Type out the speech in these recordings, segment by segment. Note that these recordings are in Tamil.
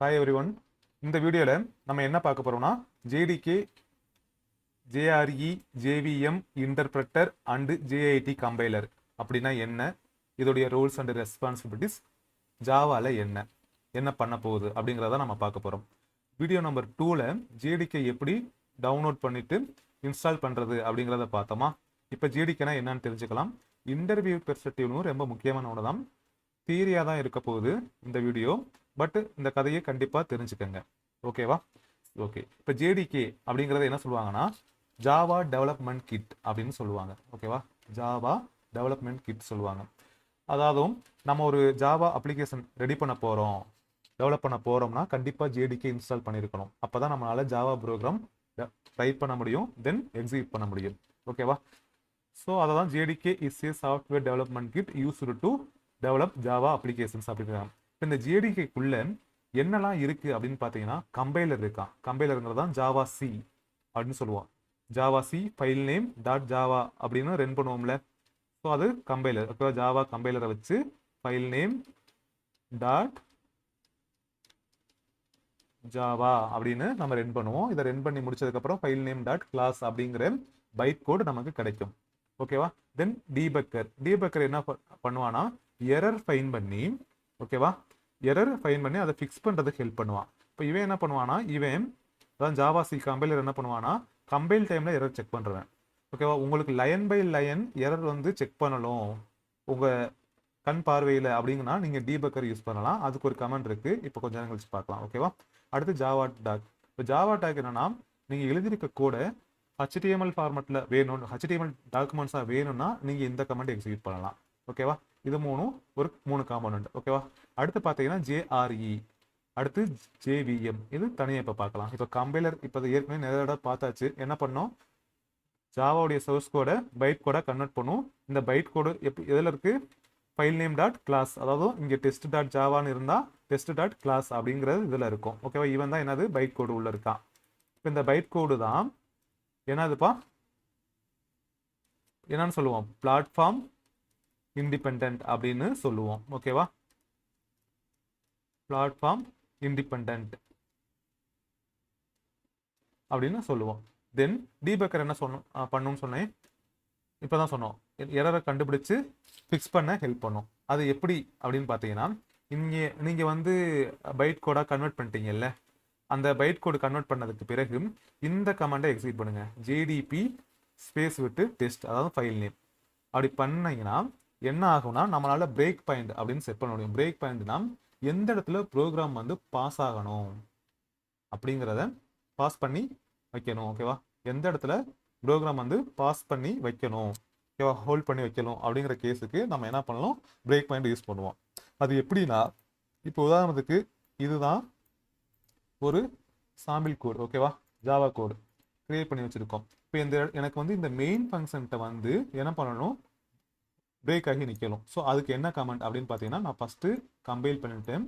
Hi everyone. இந்த வீடியோல நம்ம என்ன பார்க்க போறோம்னா JDK, JRE, JVM, Interpreter and JIT Compiler அப்படின்னா என்ன, இதோடைய ரோல்ஸ் அண்ட் ரெஸ்பான்சிபிலிட்டிஸ், ஜாவால என்ன பண்ண போகுது அப்படிங்கிறத நம்ம பார்க்க போறோம். வீடியோ நம்பர் 2ல JDK எப்படி டவுன்லோட் பண்ணிட்டு இன்ஸ்டால் பண்றது அப்படிங்கிறத பார்த்தோமா. இப்போ JDKனா என்னன்னு தெரிஞ்சுக்கலாம். இன்டர்வியூ பெர்ஸ்பெக்டிவ்னு ரொம்ப முக்கியமான ஒன்று தான். தியரியாக தான் இருக்க போகுது இந்த வீடியோ, பட் இந்த கதையை கண்டிப்பாக தெரிஞ்சுக்கங்க. ஓகேவா? ஓகே. இப்போ JDK அப்படிங்கிறத என்ன சொல்லுவாங்கன்னா ஜாவா டெவலப்மெண்ட் கிட் அப்படின்னு சொல்லுவாங்க. ஓகேவா? ஜாவா டெவலப்மெண்ட் கிட் சொல்லுவாங்க. அதாவது நம்ம ஒரு ஜாவா அப்ளிகேஷன் ரெடி பண்ண போகிறோம், டெவலப் பண்ண போகிறோம்னா கண்டிப்பாக JDK இன்ஸ்டால் பண்ணியிருக்கணும். அப்போ தான் நம்மளால் ஜாவா ப்ரோக்ராம் டைப் பண்ண முடியும், தென் எக்ஸிக்யூட் பண்ண முடியும். ஓகேவா? ஸோ அதை தான் JDK is a software development kit used to develop Java applications அப்படிங்கிறாங்க. இப்போ இந்த JDKக்குள்ள என்னெல்லாம் இருக்கு அப்படின்னு பார்த்தீங்கன்னா கம்பைலர் இருக்கான். கம்பைலருங்கிறது தான் ஜாவா சி அப்படின்னு சொல்லுவோம். Java C file name dot Java அப்படின்னு ரன் பண்ணுவோம்ல, ஸோ அது கம்பைலர். ஓகேவா? ஜாவா கம்பைலரை வச்சு ஃபைல் நேம் டாட் ஜாவா அப்படின்னு நம்ம ரன் பண்ணுவோம். இதை ரன் பண்ணி முடிச்சதுக்கப்புறம் ஃபைல் நேம் டாட் கிளாஸ் அப்படிங்கிற பைட் கோடு நமக்கு கிடைக்கும். ஓகேவா? தென் டீபக்கர் என்ன பண்ணுவானா எரர் ஃபைன் பண்ணி, ஓகேவா, எரர் ஃபைன் பண்ணி அதை ஃபிக்ஸ் பண்ணுறதுக்கு ஹெல்ப் பண்ணுவான். இப்போ இவன் என்ன பண்ணுவானா, இவன் அதான் ஜாவா சி கம்பைலர் என்ன பண்ணுவானா கம்பைல் டைமில் எரர் செக் பண்ணுறேன். ஓகேவா? உங்களுக்கு லைன் பை லைன் எரர் வந்து செக் பண்ணணும் உங்கள் கண் பார்வையில் அப்படிங்கன்னா நீங்கள் டீபக்கர் யூஸ் பண்ணலாம். அதுக்கு ஒரு கமெண்ட் இருக்குது, இப்போ கொஞ்சம் நேரம் கழிச்சு பார்க்கலாம். ஓகேவா? அடுத்து ஜாவா டாக். இப்போ ஜாவா டாக் என்னன்னா நீங்கள் எழுதியிருக்க கோடை HTML ஃபார்மெட்டில் வேணும், HTML டாக்குமெண்ட்ஸாக வேணும்னா நீங்கள் இந்த கமெண்ட் எக்ஸிக்யூட் பண்ணலாம். ஓகேவா? இது மூணு காம்பனண்ட். ஓகேவா? அடுத்து பார்த்தீங்கன்னா JRE, அடுத்து JVM. இது தனியாக இப்போ பார்க்கலாம். இப்போ கம்பைலர் இப்போ ஏற்கனவே நிறைய தடவை பார்த்தாச்சு. என்ன பண்ணோம், ஜாவாவுடைய சோர்ஸ் கோடை பைட் கோடை கன்வெர்ட் பண்ணும். இந்த பைட் கோடு எதில் இருக்குது, ஃபைல் நேம் டாட் கிளாஸ், அதாவது இங்கே டெஸ்ட் டாட் ஜாவான்னு இருந்தால் டெஸ்ட் டாட் கிளாஸ் அப்படிங்கிறது இதில் இருக்கும். ஓகேவா? இவன் தான் என்னது பைட் கோடு உள்ள இருக்கான். இப்போ இந்த பைட் கோடு தான் என்னதுப்பா, என்னன்னு சொல்லுவோம், பிளாட்ஃபார்ம் இண்டிபெண்ட் அப்படின்னு சொல்லுவோம். ஓகேவா? பிளாட்ஃபார்ம் இண்டிபெண்ட் அப்படின்னு சொல்லுவோம். தென் டீபக்கர் என்ன பண்ணுன்னு சொன்னேன், இப்போ தான் சொன்னோம், எரரை கண்டுபிடிச்சு ஃபிக்ஸ் பண்ண ஹெல்ப் பண்ணும். அது எப்படி அப்படின்னு பார்த்தீங்கன்னா, இங்கே நீங்கள் வந்து பைட் கோடாக கன்வெர்ட் பண்ணிட்டீங்கல்ல, அந்த பைட் கோடு கன்வெர்ட் பண்ணதுக்கு பிறகு இந்த கமாண்டை எக்ஸிக்யூட் பண்ணுங்க, JDP ஸ்பேஸ் விட்டு டெஸ்ட், அதாவது ஃபைல் நேம். அப்படி பண்ணீங்கன்னா என்ன ஆகும்னா நம்மளால பிரேக் பாயிண்ட் அப்படின்னு செட் பண்ண முடியும். பிரேக் பாயிண்ட்னா எந்த இடத்துல ப்ரோக்ராம் வந்து பாஸ் ஆகணும் அப்படிங்கிறத பாஸ் பண்ணி வைக்கணும். ஓகேவா? எந்த இடத்துல ப்ரோக்ராம் வந்து பாஸ் பண்ணி வைக்கணும், ஓகேவா, ஹோல்ட் பண்ணி வைக்கணும் அப்படிங்கிற கேஸுக்கு நம்ம என்ன பண்ணலாம், பிரேக் பாயிண்ட் யூஸ் பண்ணுவோம். அது எப்படின்னா, இப்போ உதாரணத்துக்கு இதுதான் ஒரு சாம்பிள் கோடு. ஓகேவா? ஜாவா கோடு கிரியேட் பண்ணி வச்சிருக்கோம். இப்போ எனக்கு வந்து இந்த மெயின் ஃபங்க்ஷன்கிட்ட வந்து என்ன பண்ணணும், பிரேக் ஆகி நிற்கணும். ஸோ அதுக்கு என்ன கமெண்ட் அப்படின்னு பார்த்தீங்கன்னா, நான் ஃபஸ்ட்டு கம்பைல் பண்ணிட்டேன்,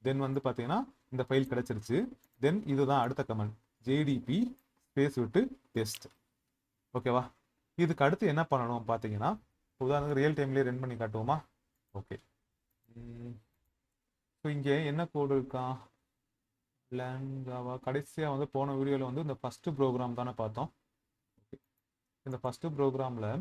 தென் வந்து பார்த்தீங்கன்னா இந்த ஃபைல் கிடச்சிருச்சு. தென் இதுதான் அடுத்த கமெண்ட், JDP ஸ்பேஸ் விட்டு டெஸ்ட். ஓகேவா? இதுக்கு அடுத்து என்ன பண்ணணும் பார்த்தீங்கன்னா, உதாரணத்துக்கு ரியல் டைம்லேயே ரன் பண்ணி காட்டுவோமா? ஓகே. ஸோ இங்கே என்ன கோடு இருக்கா, ஜாவா கடைசியாக வந்து போன வீடியோவில் வந்து இந்த ஃபஸ்ட்டு ப்ரோக்ராம் தானே பார்த்தோம். இந்த ஃபஸ்ட்டு ப்ரோக்ராமில்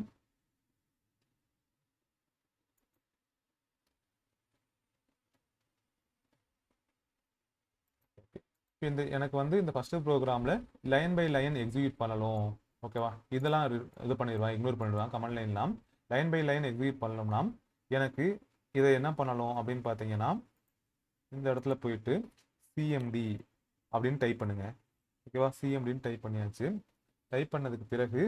எனக்கு வந்து இந்த ஃபஸ்ட்டு ப்ரோக்ராமில் லைன் பை லைன் எக்ஸிக்யூட் பண்ணணும். ஓகேவா? இதெல்லாம் இது பண்ணிடுவான், இக்னோர் பண்ணிடுவான். கமெண்ட் லைன்லாம் லைன் பை லைன் எக்ஸிக்யூட் பண்ணணும்னா எனக்கு இதை என்ன பண்ணணும் அப்படின்னு பார்த்தீங்கன்னா, இந்த இடத்துல போயிட்டு CMD அப்படின்னு டைப் பண்ணுங்க. ஓகேவா? CMDன்னு டைப் பண்ணியாச்சு. டைப் பண்ணதுக்கு பிறகு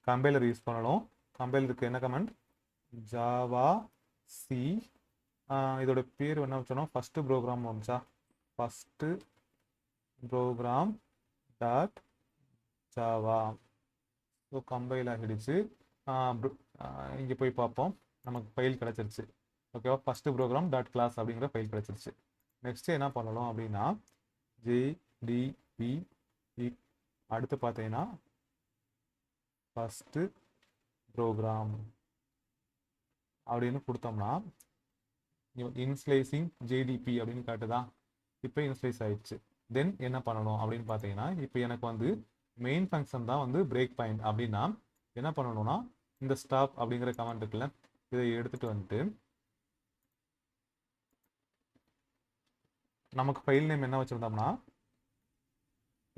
கம்பைலர் யூஸ் பண்ணணும். கம்பைலருக்கு என்ன கமெண்ட், ஜாவா சி, இதோட பேர் என்ன வச்சோம், ஃபஸ்ட்டு ப்ரோக்ராம் வந்துச்சா, first program dot Java. So compile ஆகிடுச்சு. இங்கே போய் பார்ப்போம், நமக்கு ஃபைல் கிடச்சிருச்சு. ஓகேவா? ஃபஸ்ட்டு ப்ரோக்ராம் டாட் கிளாஸ் அப்படிங்கிற ஃபைல் கிடச்சிருச்சு. நெக்ஸ்ட்டு என்ன பண்ணலாம் அப்படின்னா, JDP அடுத்து பார்த்தீங்கன்னா ஃபஸ்ட்டு ப்ரோக்ராம் அப்படின்னு கொடுத்தோம்னா இன்ஸ்லைசிங் JDP அப்படின்னு காட்டுதா. இப்போ இனிஷியலைஸ் ஆயிடுச்சு. தென் என்ன பண்ணணும் அப்படின்னு பார்த்தீங்கன்னா, இப்போ எனக்கு வந்து மெயின் ஃபங்க்ஷன் தான் வந்து பிரேக் பாயிண்ட் அப்படின்னா என்ன பண்ணணும்னா, இந்த ஸ்டாப் அப்படிங்கிற கமெண்ட் இருக்குல்ல, இதை எடுத்துட்டு வந்துட்டு நமக்கு ஃபைல் நேம் என்ன வச்சுருந்தோம்னா,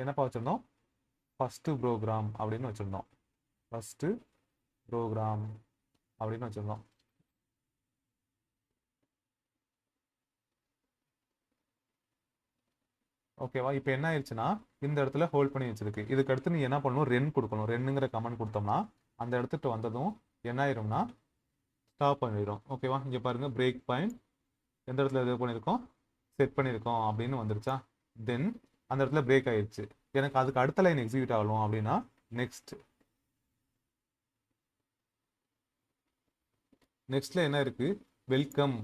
என்னப்பா வச்சுருந்தோம், ஃபஸ்ட்டு ப்ரோக்ராம் அப்படின்னு வச்சுருந்தோம். ஃபஸ்ட்டு ப்ரோக்ராம் அப்படின்னு வச்சுருந்தோம். ஓகேவா? இப்போ என்ன ஆயிடுச்சுன்னா, இந்த இடத்துல ஹோல்ட் பண்ணி வச்சிருக்கு. இதுக்கு அடுத்து நீ என்ன பண்ணணும், ரென் கொடுக்கணும். ரென்னுங்கிற கமெண்ட் கொடுத்தோம்னா அந்த இடத்துட்டு வந்ததும் என்ன ஆயிரும்னா ஸ்டாப் பண்ணிடும். ஓகேவா? இங்கே பாருங்க, பிரேக் பாயிண்ட் எந்த இடத்துல இது பண்ணியிருக்கோம், செட் பண்ணியிருக்கோம் அப்படின்னு வந்துருச்சா. தென் அந்த இடத்துல பிரேக் ஆயிடுச்சு. எனக்கு அதுக்கு அடுத்த லைன் எக்ஸிக்யூட் ஆகணும் அப்படின்னா நெக்ஸ்ட்ல என்ன இருக்கு, வெல்கம்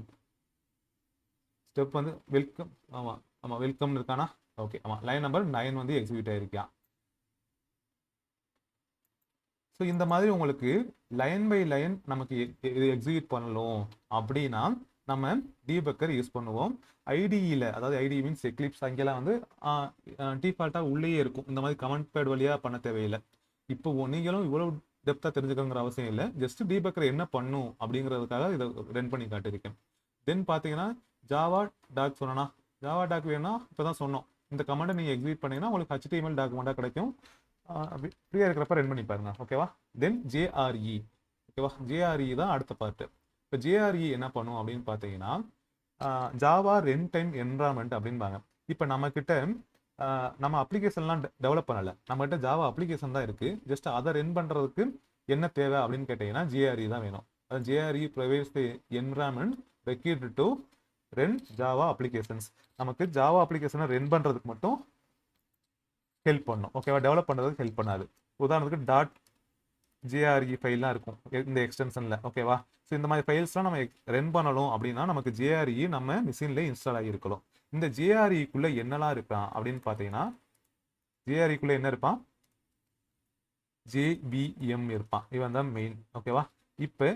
ஸ்டெப் வந்து வெல்கம். ஆமாம் ஆமாம், வெல்கம்னு இருக்கானா. ஓகே, ஆமாம், லைன் நம்பர் 9 வந்து எக்ஸிக்யூட் ஆயிருக்கா. ஸோ இந்த மாதிரி உங்களுக்கு லைன் பை லைன் நமக்கு இது எக்ஸிக்யூட் பண்ணணும் அப்படின்னா நம்ம டீபக்கர் யூஸ் பண்ணுவோம். ஐடியில், அதாவது ஐடி மீன்ஸ் எக்லிப்ஸ், அங்கெல்லாம் வந்து டிஃபால்ட்டாக உள்ளேயே இருக்கும். இந்த மாதிரி கமெண்ட் பேட் வழியாக பண்ண தேவையில்லை. இப்போ நீங்களும் இவ்வளோ டெப்த்தாக தெரிஞ்சுக்கணுங்கிற அவசியம் இல்லை. ஜஸ்ட் டீபக்கர் என்ன பண்ணும் அப்படிங்கிறதுக்காக இதை ரன் பண்ணி காட்டியிருக்கேன். தென் பார்த்தீங்கன்னா ஜாவா டாக் சொன்னா, ஜாவா டாக் வேணும்னா இப்போ தான் சொன்னோம், இந்த கமெண்ட்டை நீங்கள் எக்ஸிக்யூட் பண்ணீங்கன்னா உங்களுக்கு HTML டாக்குமெண்ட்டாக கிடைக்கும். ஃப்ரீயாக இருக்கிறப்ப ரன் பண்ணி பாருங்க. ஓகேவா? தென் JRE. ஓகேவா? JRE தான் அடுத்த பார்ட்டு. இப்போ JRE என்ன பண்ணும் அப்படின்னு பார்த்தீங்கன்னா, ஜாவா ரன் டைம் என்வரான்மெண்ட் அப்படின்பாங்க. இப்போ நம்மக்கிட்ட நம்ம அப்ளிகேஷன்லாம் டெவலப் பண்ணலை, நம்மகிட்ட ஜாவா அப்ளிகேஷன் தான் இருக்குது. ஜஸ்ட் அதை ரன் பண்ணுறதுக்கு என்ன தேவை அப்படின்னு கேட்டிங்கன்னா JRE தான் வேணும். அது JRE provides the environment required to run Java applications. நமக்கு ஜாவா அப்ளிகேஷனை ரன் பண்ணுறதுக்கு மட்டும் ஹெல்ப் பண்ணும். ஓகேவா? டெவலப் பண்ணுறதுக்கு ஹெல்ப் பண்ணாது. உதாரணத்துக்கு .jre ஃபைல்லாம் இருக்கும் இந்த எக்ஸ்டென்ஷனில். ஓகேவா? ஸோ இந்த மாதிரி ஃபைல்ஸ்லாம் நம்ம ரன் பண்ணணும் அப்படின்னா நமக்கு JRE நம்ம மிஷினில் இன்ஸ்டால் ஆகியிருக்கணும். இந்த JREக்குள்ளே என்னெல்லாம் இருப்பான் அப்படின்னு பார்த்தீங்கன்னா, JREக்குள்ளே என்ன இருப்பான், JVM இருப்பான். இவன் தான் மெயின். ஓகேவா? இப்போ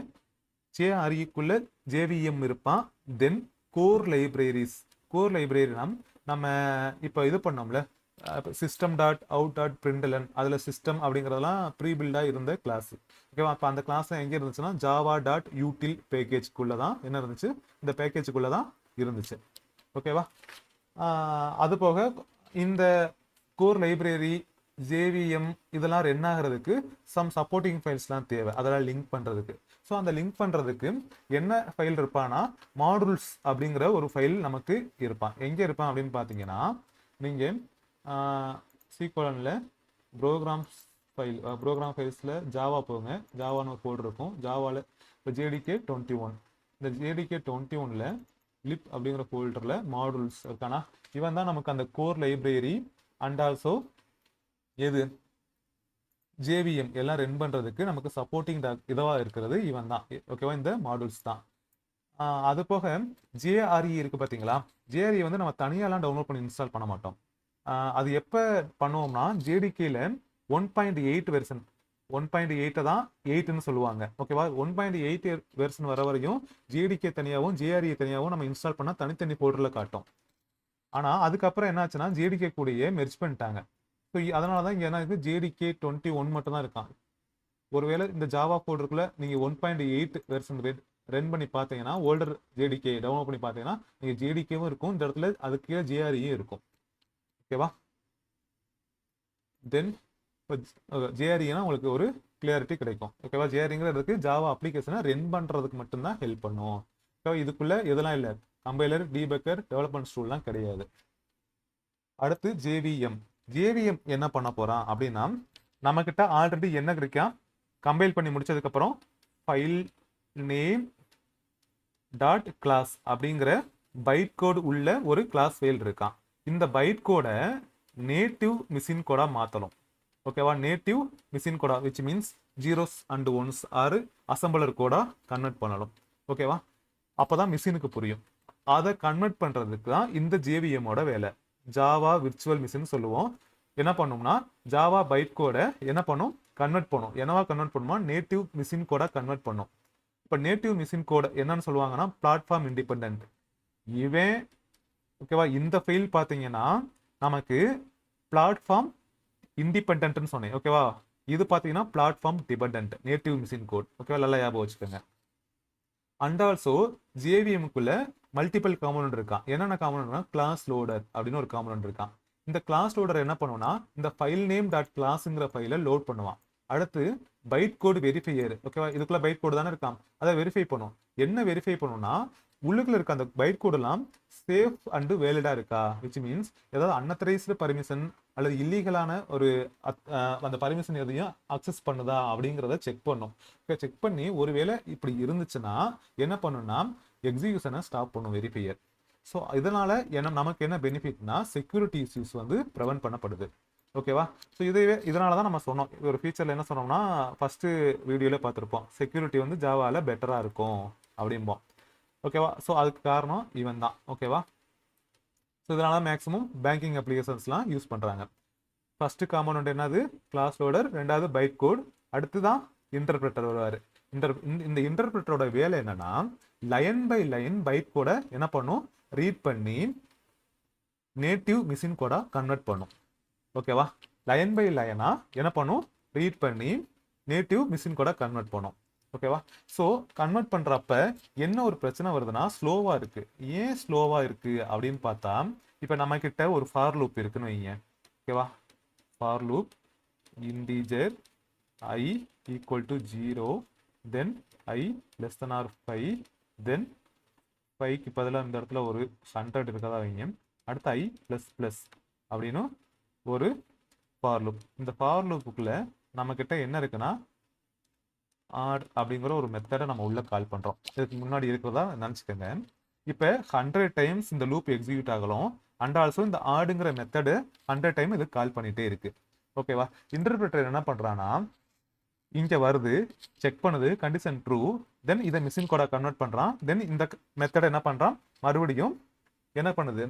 JREக்குள்ளே JVM இருப்பான். தென் கோர் லைப்ரரிஸ். கோர் லைப்ரரினா நம்ம இப்போ இது பண்ணோம்ல, system.out.println, அதில் சிஸ்டம் அப்படிங்கிறதெல்லாம் ப்ரீ பில்டாக இருந்த கிளாஸ். ஓகேவா? அப்போ அந்த கிளாஸ் எங்கே இருந்துச்சுன்னா java.util பேக்கேஜ்க்குள்ளே தான் என்ன இருந்துச்சு, இந்த பேக்கேஜுக்குள்ளே தான் இருந்துச்சு. ஓகேவா? அது போக இந்த கோர் லைப்ரரி JVM இதெல்லாம் ரன் ஆகிறதுக்கு சம் சப்போர்ட்டிங் ஃபைல்ஸ்லாம் தேவை, அதெல்லாம் லிங்க் பண்ணுறதுக்கு. ஸோ அந்த லிங்க் பண்ணுறதுக்கு என்ன ஃபைல் இருப்பான்னா மாடுல்ஸ் அப்படிங்கிற ஒரு ஃபைல் நமக்கு இருப்பான். எங்கே இருப்பான் அப்படின்னு பார்த்தீங்கன்னா, நீங்கள் C:\, ப்ரோக்ராம் ஃபைல்ஸில் ஜாவா போங்க. ஜாவான்னு ஒரு ஃபோல்டர் இருக்கும். ஜாவாவில் இப்போ JDK 21, இந்த JDK 21ல் லிப் அப்படிங்கிற ஃபோல்டரில் மாடுல்ஸ் இருக்கானா. இவன் தான் நமக்கு அந்த கோர் லைப்ரரி அண்ட் ஆல்சோ எது JVM எல்லாம் ரன் பண்ணுறதுக்கு நமக்கு சப்போர்ட்டிங் இதுவாக இருக்கிறது இவன் தான். ஓகேவா? இந்த மாடுல்ஸ் தான். அது போக JRE இருக்குது பார்த்தீங்களா. JRE வந்து நம்ம தனியாலாம் டவுன்லோட் பண்ணி இன்ஸ்டால் பண்ண மாட்டோம். அது எப்போ பண்ணுவோம்னா JDKல 1.8 வெர்ஷன், 1.8 தான் 8ன்னு சொல்லுவாங்க. ஓகேவா? 1.8 வெர்ஷன் வர வரையும் JDK தனியாகவும் JRE தனியாகவும் நம்ம இன்ஸ்டால் பண்ணால் தனித்தனி ஃபோல்டரில் காட்டும். ஆனால் அதுக்கப்புறம் என்ன ஆச்சுன்னா JDK கூடயே மெர்ஜ் பண்ணிட்டாங்க. ஸோ அதனால தான் இங்கே என்ன இருக்குது, JDK 21 மட்டும் தான் இருக்கான். ஒருவேளை இந்த ஜாவா ஃபோல்டருக்குள்ளே நீங்கள் 1.8 வெர்ஷன் ரன் பண்ணி பார்த்தீங்கன்னா, ஓல்டர் JDK டவுன்லோட் பண்ணி பார்த்தீங்கன்னா நீங்கள் JDKவும் இருக்கும், இந்த இடத்துல அதுக்கு கீழே JREயும் இருக்கும். ஓகேவா? தென் இப்போ JREனா உங்களுக்கு ஒரு கிளியாரிட்டி கிடைக்கும். ஓகேவா? JREங்கிறதுக்கு ஜாவா அப்ளிகேஷனை ரன் பண்ணுறதுக்கு மட்டும்தான் ஹெல்ப் பண்ணும். ஓகேவா? இதுக்குள்ளே எதெல்லாம் இல்லை, கம்பைலர், டீபக்கர், டெவலப்மெண்ட் டூல்லாம் கிடையாது. அடுத்து JVM என்ன பண்ண போகிறான் அப்படின்னா, நம்மக்கிட்ட ஆல்ரெடி என்ன கிடைக்கும், கம்பைல் பண்ணி முடிச்சதுக்கப்புறம் ஃபைல் நேம் டாட் கிளாஸ் அப்படிங்கிற பைட்கோடு உள்ள ஒரு கிளாஸ் ஃபைல் இருக்கான். இந்த பைட்கோடை நேட்டிவ் மிஷின் கோடாக மாற்றணும். ஓகேவா? நேட்டிவ் மிஷின் கோடா which means 0s and 1s or assembler கோடாக கன்வெர்ட் பண்ணணும். ஓகேவா? அப்போ தான் மிஷினுக்கு புரியும். அதை கன்வெர்ட் பண்ணுறதுக்கு தான் இந்த JVMோட வேலை. ஜாவா விர்ச்சுவல் மிஷின் சொல்லுவோம். என்ன பண்ணும்னா ஜாவா பைட் கோடை என்ன பண்ணும், கன்வெர்ட் பண்ணும். என்னவா கன்வெர்ட் பண்ணுமா, நேட்டிவ் மிஷின் கோடா கன்வெர்ட் பண்ணும். இப்போ நேட்டிவ் மிஷின் கோடை என்னன்னு சொல்லுவாங்கன்னா பிளாட்ஃபார்ம் இண்டிபெண்ட். இவன் ஓகேவா? இந்த ஃபைல் பார்த்தீங்கன்னா நமக்கு பிளாட்ஃபார்ம் இண்டிபெண்டன்ட்னு சொன்னேன். ஓகேவா? இது பார்த்தீங்கன்னா platform dependent native machine code. ஓகேவா? நல்லா ஞாபகம் வச்சுக்கோங்க. அண்ட் ஆல்சோ ஜேவிஎம்க்குள்ள மல்டிபிள் காம்பனன்ட் இருக்கான். என்னென்ன காம்பனன்ட்னா கிளாஸ் லோடர் அப்படின்னு ஒரு காம்பனன்ட் இருக்கான். இந்த கிளாஸ் லோடர் என்ன பண்ணுவோம்னா இந்த ஃபைல் நேம் டாட் கிளாஸ்ங்கிற ஃபைலை லோட் பண்ணுவான். அடுத்து பைட் கோடு வெரிஃபையர். ஓகேவா? இதுக்குள்ள பைட் கோடு தானே இருக்கான், அதை வெரிஃபை பண்ணும். என்ன வெரிஃபை பண்ணும்னா உள்ளுக்குள்ள இருக்க அந்த பைட் கோடெல்லாம் சேஃப் அண்ட் வேலிடா இருக்கா, விச் மீன்ஸ் ஏதாவது அன்அத்தரைஸ்டு பர்மிஷன் அல்லது இல்லீகலான ஒரு அந்த பர்மிஷன் எதையும் அக்சஸ் பண்ணுதா அப்படிங்கிறத செக் பண்ணும். செக் பண்ணி ஒருவேளை இப்படி இருந்துச்சுன்னா என்ன பண்ணும்னா எக்ஸிகியூஷனை ஸ்டாப் பண்ணும் வெரிஃபையர். ஸோ இதனால நமக்கு என்ன பெனிஃபிட்னா செக்யூரிட்டி இஷ்யூஸ் வந்து ப்ரிவென்ட் பண்ணப்படுது. ஓகேவா? ஸோ இதனால தான் நம்ம சொன்னோம், ஒரு ஃபீச்சரில் என்ன சொன்னோம்னா ஃபஸ்ட்டு வீடியோவில் பார்த்துருப்போம், செக்யூரிட்டி வந்து ஜாவாவில் பெட்டராக இருக்கும் அப்படிம்போம். ஓகேவா? ஸோ அதுக்கு காரணம் இவன் தான். ஓகேவா? ஸோ இதனால மேக்ஸிமம் பேங்கிங் அப்ளிகேஷன்ஸ்லாம் யூஸ் பண்ணுறாங்க. ஃபர்ஸ்ட் காம்பனன்ட் என்னது? Class loader. ரெண்டாவது பைட் கோட். அடுத்து தான் இன்டர்பிரட்டர் வருவார். இந்த இன்டர்பிரட்டரோட வேலை என்னன்னா லைன் பை லைன் பைட் கோடை என்ன பண்ணும், ரீட் பண்ணி நேட்டிவ் மிஷின் கோடா கன்வெர்ட் பண்ணும். ஓகேவா? லைன் பை லைனா என்ன பண்ணும், ரீட் பண்ணி நேட்டிவ் மிஷின் கோடா கன்வெர்ட் பண்ணும். ஓகேவா? ஸோ கன்வெர்ட் பண்றப்ப என்ன ஒரு பிரச்சனை வருதுன்னா ஸ்லோவா இருக்கு. ஏன் ஸ்லோவா இருக்கு அப்படின்னு பார்த்தா இப்போ நம்ம கிட்ட ஒரு ஃபார் லூப் இருக்குன்னு வைங்க. ஓகேவா? For loop integer I equal to 0, then I less than or 5, then 5க்கு பதிலாக இந்த இடத்துல ஒரு 100 இருக்கதா வைங்க. அடுத்து I plus plus அப்படின்னு ஒரு ஃபார் லூப். இந்த ஃபார் லூப்புக்குள்ள நம்ம கிட்ட என்ன இருக்குன்னா ஆட் அப்படிங்கிற ஒரு மெத்தடை நம்ம உள்ள கால் பண்றோம். இதுக்கு முன்னாடி இருக்கிறதா நினச்சிக்கோங்க. இப்போ 100 டைம்ஸ் இந்த லூப் எக்ஸிக்யூட் ஆகலாம். அண்ட் ஆல்சோ இந்த ஆடுங்கிற மெத்தடு 100 டைம் இது கால் பண்ணிட்டே இருக்கு. ஓகேவா? இன்டர்பிரட்டர் என்ன பண்றான்னா இங்க வருது, செக் பண்ணுது, கண்டிஷன் ட்ரூ, தென் இதை மிஷின் கோடா கன்வெர்ட் பண்றான். தென் இந்த மெத்தடை என்ன பண்றான், மறுபடியும் என்ன பண்ணுது,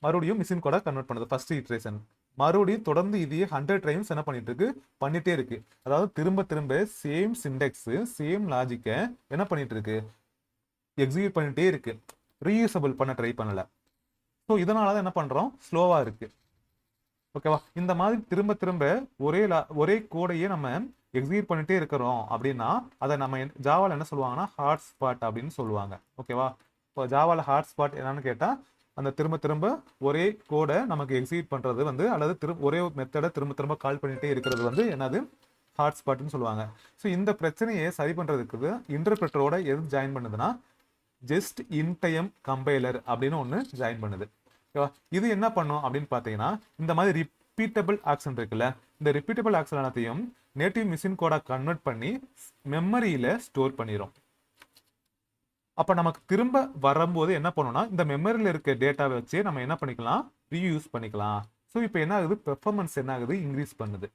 மறுபடியும் மிஷின் கோடா கன்வெர்ட் பண்ணுது. ஃபர்ஸ்ட் இட்ரேஷன் மறுபடியும் தொடர்ந்து இதையே 100 டைம்ஸ் என்ன பண்ணிட்டே இருக்கு. அதாவது திரும்ப திரும்ப சேம் சிண்டெக்ஸ் சேம் லாஜிக்கை என்ன பண்ணிட்டு இருக்கு, எக்ஸிக்யூட் பண்ணிட்டே இருக்கு. ரீயூசபிள் பண்ண ட்ரை பண்ணல. ஸோ இதனால தான் என்ன பண்றோம், ஸ்லோவா இருக்கு. ஓகேவா? இந்த மாதிரி திரும்ப திரும்ப ஒரே கோடையே நம்ம எக்ஸிக்யூட் பண்ணிட்டே இருக்கிறோம் அப்படின்னா அதை நம்ம ஜாவால என்ன சொல்லுவாங்கன்னா ஹாட்ஸ்பாட் அப்படின்னு சொல்லுவாங்க. ஓகேவா? இப்போ ஜாவால ஹாட்ஸ்பாட் என்னன்னு கேட்டா அந்த திரும்ப திரும்ப ஒரே கோடை நமக்கு எக்ஸிக்யூட் பண்றது வந்து அல்லது ஒரே மெத்தடை திரும்ப திரும்ப கால் பண்ணிட்டே இருக்கிறது வந்து என்னது, ஹாட்ஸ்பாட்னு சொல்லுவாங்க. ஸோ இந்த பிரச்சனையை சரி பண்றதுக்கு இன்டர்பிரட்டரோட எது ஜாயின் பண்ணுதுன்னா ஜஸ்ட் இன் டைம் கம்பைலர் அப்படின்னு ஒன்று ஜாயின் பண்ணுது. ஓகேவா? இது என்ன பண்ணும் அப்படின்னு பார்த்தீங்கன்னா இந்த மாதிரி ரிப்பீட்டபிள் ஆக்ஷன் இருக்குல்ல, இந்த ரிப்பீட்டபிள் ஆக்ஷன் எல்லாத்தையும் நேட்டிவ் மிஷின் கோடா கன்வெர்ட் பண்ணி மெமரியில ஸ்டோர் பண்ணிடும். அப்ப நமக்கு திரும்ப வரும்போது என்ன பண்ணணும்னா இந்த மெமரியில இருக்க டேட்டாவை வச்சு நம்ம என்ன பண்ணிக்கலாம், ரீயூஸ் பண்ணிக்கலாம். ஸோ இப்போ என்ன ஆகுது, பெர்ஃபார்மன்ஸ் என்ன ஆகுது, இன்க்ரீஸ் பண்ணுது.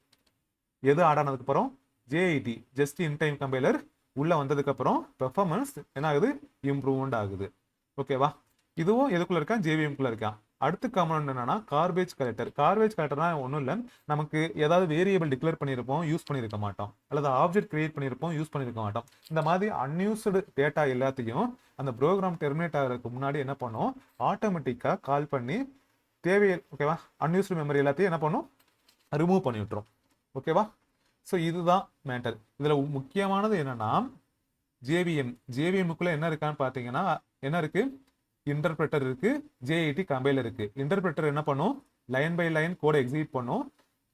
எது ஆட் ஆனதுக்கு அப்புறம் JIT just in time compiler உள்ள வந்ததுக்கு அப்புறம் பெர்ஃபார்மன்ஸ் என்ன ஆகுது, இம்ப்ரூவ்மெண்ட் ஆகுது. ஓகேவா? இதுவும் எதுக்குள்ள இருக்கா, JVM குள்ள இருக்கா. அடுத்த காம்பனன்ட் என்னன்னா கார்பேஜ் கலெக்டர். கார்பேஜ் கலெக்டர்னா ஒன்றும் இல்லை, நமக்கு ஏதாவது வேரியபிள் டிக்ளேர் பண்ணியிருப்போம், யூஸ் பண்ணியிருக்க மாட்டோம், அல்லது ஆப்ஜெக்ட் கிரியேட் பண்ணியிருப்போம், யூஸ் பண்ணியிருக்க மாட்டோம். இந்த மாதிரி அன்யூஸ்டு டேட்டா எல்லாத்தையும் அந்த ப்ரோக்ராம் டெர்மினேட் ஆகிறதுக்கு முன்னாடி என்ன பண்ணும், ஆட்டோமேட்டிக்காக கால் பண்ணி தேவையில்லை. ஓகேவா? அன்யூஸ்டு மெமரி எல்லாத்தையும் என்ன பண்ணும், ரிமூவ் பண்ணி விட்டுரும். ஓகேவா? ஸோ இதுதான் மேட்டர். இதில் முக்கியமானது என்னன்னா JVM-க்குள்ள என்ன இருக்கான்னு பார்த்தீங்கன்னா என்ன இருக்கு, இன்டர்பிரட்டர் இருக்கு, JIT கம்பைலர் இருக்கு. இன்டர்பிரட்டர் என்ன பண்ணும், லைன் பை லைன் கோடை எக்ஸிக்யூட் பண்ணும்.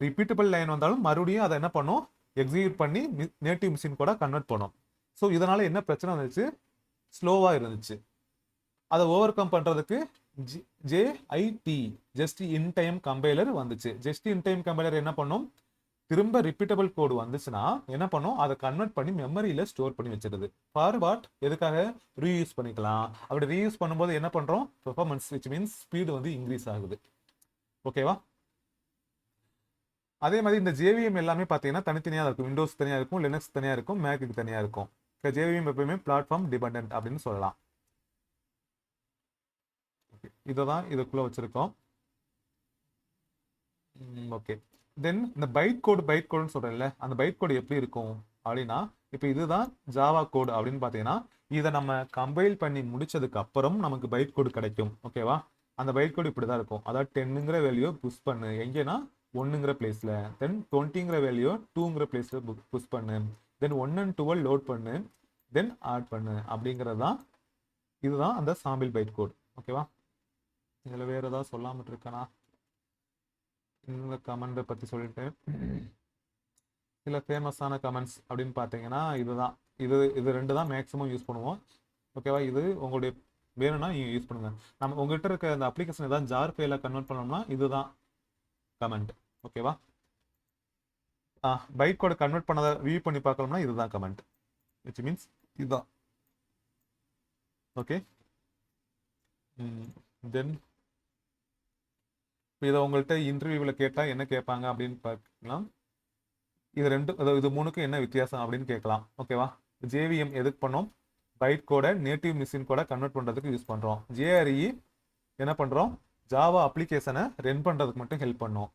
ரிப்பீட்டபிள் லைன் வந்தாலும் மறுபடியும் அதை என்ன பண்ணும், எக்ஸிக்யூட் பண்ணி நேட்டிவ் மிஷின் கோடா கன்வெர்ட் பண்ணும். ஸோ இதனால என்ன பிரச்சனை வந்துச்சு, ஸ்லோவா இருந்துச்சு. அதை ஓவர் கம் பண்றதுக்கு JIT just in time compiler வந்துச்சு. ஜஸ்ட் இன் டைம் கம்பைலர் என்ன பண்ணும், திரும்ப ரிப்பீட்டபிள் கோடு வந்துச்சுன்னா என்ன பண்ணும், அதை கன்வெர்ட் பண்ணி மெமரியில ஸ்டோர் பண்ணி வச்சிருது. ஃபார்வர்ட் எதுக்காக, ரீயூஸ் பண்ணிக்கலாம். அப்படி ரீயூஸ் பண்ணும்போது என்ன பண்றோம், பெர்ஃபார்மன்ஸ் விச் மீன்ஸ் ஸ்பீடு வந்து இன்க்ரீஸ் ஆகுது. ஓகேவா? அதே மாதிரி இந்த JVM எல்லாமே பார்த்தீங்கன்னா தனித்தனியா இருக்கும். விண்டோஸ் தனியா இருக்கும், லினக்ஸ் தனியா இருக்கும், மேக்கு தனியா இருக்கும். JVM எப்பவுமே பிளாட்ஃபார்ம் டிபெண்டன்ட் அப்படின்னு சொல்லலாம். இதை தான் இதுக்குள்ள வச்சிருக்கோம். ஓகே. தென் இந்த பைட் கோடுன்னு சொல்றேன்ல, அந்த பைட் கோடு எப்படி இருக்கும் அப்படின்னா இப்போ இதுதான் ஜாவா கோடு அப்படின்னு பார்த்தீங்கன்னா இதை நம்ம கம்பைல் பண்ணி முடிச்சதுக்கு அப்புறம் நமக்கு பைட் கோடு கிடைக்கும். ஓகேவா? அந்த பைட் கோட் இப்படி தான் இருக்கும். அதாவது 10ங்கிற வேல்யூ புஷ் பண்ணு எங்கேனா 1ங்கிற பிளேஸ்ல, தென் 20ங்கிற வேல்யூ 2ங்கிற பிளேஸ்ல புஷ் பண்ணு, தென் 1 and 12 லோட் பண்ணு, தென் ஆட் பண்ணு அப்படிங்கிறது தான். இதுதான் அந்த சாம்பிள் பைட் கோட். ஓகேவா? இதில் வேற ஏதாவது சொல்லாமட்டு இருக்கேனா? இந்த கமெண்டை பற்றி சொல்லிட்டேன். சில ஃபேமஸான கமெண்ட்ஸ் அப்படின்னு பார்த்தீங்கன்னா இதுதான். இது ரெண்டு தான் மேக்ஸிமம் யூஸ் பண்ணுவோம். ஓகேவா? இது உங்களுடைய வேணும்னா நீங்கள் யூஸ் பண்ணுங்க. நம்ம உங்ககிட்ட இருக்க அந்த அப்ளிகேஷன் ஏதாவது ஜார் ஃபைல கன்வெர்ட் பண்ணோம்னா இதுதான் கமெண்ட். ஓகேவா? பைட் கோட கன்வெர்ட் பண்ணதை வியூ பண்ணி பார்க்கணும்னா இதுதான் கமெண்ட், விச் மீன்ஸ் இதுதான். ஓகே, தென் இதை உங்கள்கிட்ட இன்டர்வியூவில் கேட்டால் என்ன கேட்பாங்க அப்படின்னு பார்க்கலாம். இது ரெண்டு, அதாவது இது மூணுக்கும் என்ன வித்தியாசம் அப்படின்னு கேட்கலாம். ஓகேவா? JVM எதுக்கு பண்ணோம்? பைட் கோட நேட்டிவ் மிஷின் கோட கன்வெர்ட் பண்ணுறதுக்கு யூஸ் பண்ணுறோம். JRE என்ன பண்ணுறோம்? ஜாவா அப்ளிகேஷனை ரன் பண்ணுறதுக்கு மட்டும் ஹெல்ப் பண்ணுவோம்.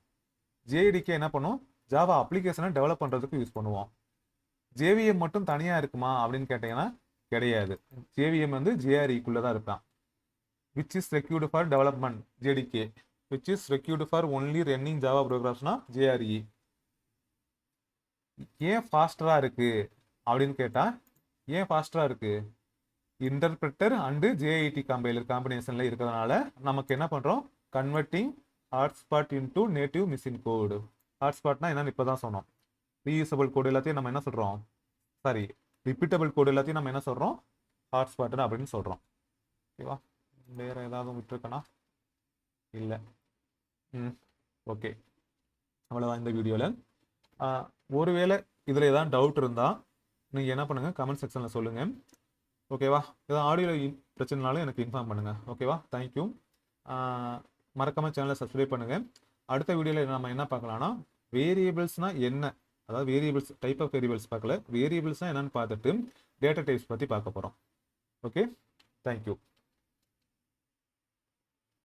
JDK என்ன பண்ணும்? ஜாவா அப்ளிகேஷனை டெவலப் பண்ணுறதுக்கு யூஸ் பண்ணுவோம். JVM மட்டும் தனியாக இருக்குமா அப்படின்னு கேட்டிங்கன்னா கிடையாது. JVM வந்து JRE-க்குள்ளே தான் இருப்பான். which is required for development JDK, which is required for only running Java programs-னா JRE. ஏன் ஃபாஸ்டரா இருக்கு அப்படின்னு கேட்டா, ஏன் ஃபாஸ்டரா இருக்கு? இன்டர்பிரட்டர் அண்டு JIT கம்பைலர் காம்பினேஷன்ல இருக்கிறதுனால நமக்கு என்ன பண்றோம்? Converting hotspot into native machine code. ஹாட்ஸ்பாட்னா என்னன்னு இப்பதான் சொன்னோம். ரீயூசபிள் கோடு எல்லாத்தையும் நம்ம என்ன சொல்றோம்? சாரி, ரிப்பீட்டபிள் கோடு எல்லாத்தையும் நம்ம என்ன சொல்றோம்? ஹாட்ஸ்பாட் அப்படின்னு சொல்றோம். ஓகேவா? வேற ஏதாவது விட்டுருக்கனா? இல்லை. ஓகே, அவ்வளோதான் இந்த வீடியோவில். ஒருவேளை இதில் ஏதாவது டவுட் இருந்தால் நீங்கள் என்ன பண்ணுங்கள், கமெண்ட் செக்ஷனில் சொல்லுங்கள். ஓகேவா? ஏதாவது ஆடியோவில் பிரச்சனைனாலும் எனக்கு இன்ஃபார்ம் பண்ணுங்கள். ஓகேவா? தேங்க்யூ. மறக்காமல் சேனலை சப்ஸ்கிரைப் பண்ணுங்கள். அடுத்த வீடியோவில் நம்ம என்ன பார்க்கலாம்னா, வேரியபிள்ஸ்னால் என்ன, அதாவது வேரியபிள்ஸ் டைப் ஆஃப் வேரியபிள்ஸ் பார்க்கல, வேரியபிள்ஸ்னால் என்னென்னு பார்த்துட்டு டேட்டா டைப்ஸ் பற்றி பார்க்க போகிறோம். Okay, thank you.